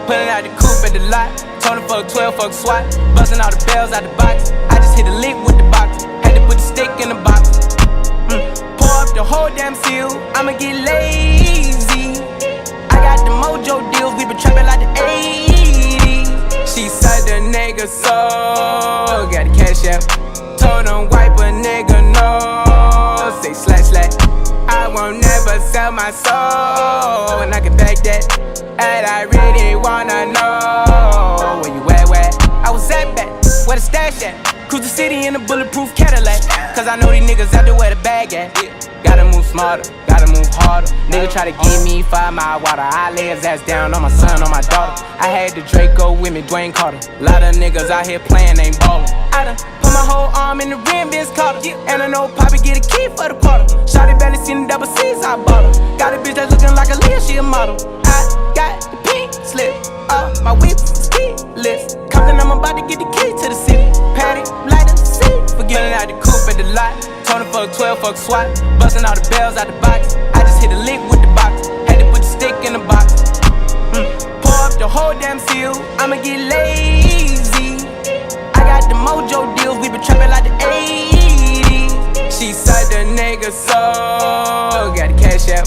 Pulling out the coupe at the lot. Told him fuck 12, fuck SWAT. Busting all the bells out the box. I just hit a lick with the box. Had to put the stick in the box. Pour up the whole damn seal. I'ma get lazy. I got the mojo deals. We been trapping like the 80s. She said the nigga so. Got the cash out. Told him wipe a nigga no. Say slash slash. I won't never sell my soul. And I can back that. And I really wanna know where you at, where? I was at back, where the stash at? Cruise the city in a bulletproof Cadillac. Cause I know these niggas out there where the bag at. Gotta move smarter, gotta move harder. Nigga try to give me 5 mile water. I lay his ass down on my son, on my daughter. I had the Draco with me, Dwayne Carter. Lot of niggas out here playing, ain't ballin'. I done put my whole arm in the rim, Vince Carter. And I know Poppy get a key for the quarter. Shawty barely seen the double C's, I bought her. Got a bitch that's looking like a Leah, she a model. I got the pink slip, my whip is keyless. Compton, I'm about to get the key to the city. Patty, light up the seat. Forgetting out the coupe at the lot. Told him fuck 12, fuck SWAT. Busting all the bells out the box. I just hit a lick with the box. Had to put the stick in the box. Pour up the whole damn seal. I'ma get lazy. I got the mojo deals. We been trapping like the 80s. She said the nigga so. Got the cash out.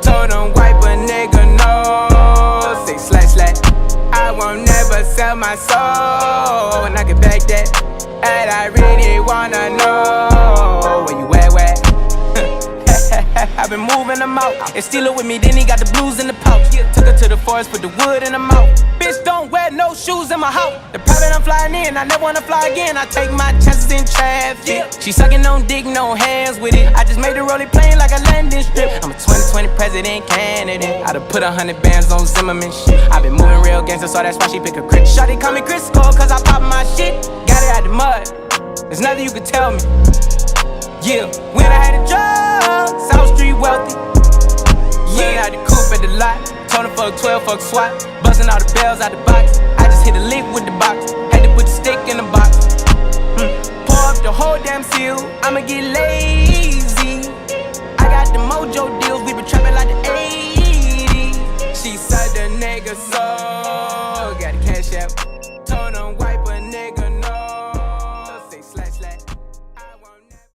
Told him wipe a nigga no. Say slash slash. I won't never sell my soul. And I can back that. And I really wanna know where you at, where? I've been moving them out. And steal it with me, then he got the blues in the pouch. Took her to the forest, put the wood in the mouth. Bitch, don't wear no shoes in my house. The private I'm flying in, I never wanna fly again. I take my chances in traffic. She sucking on dick, no hands with it. I just made the rolling plane like a landing strip. I'm a 2020 president candidate. I done put 100 bands on Zimmerman shit. I been moving real gangster, so that's why she pick a crit. Shawty call me Crisco, cause I pop my shit. Got it out the mud, there's nothing you can tell me. Yeah, when I had a job, South Street wealthy. Yeah, out the coupe at the lot. Told him fuck 12, fuck SWAT. Busting all the bells out the box. I just hit a lick with the box. Had to put the stick in the box. Pour up the whole damn seal. I'ma get lazy.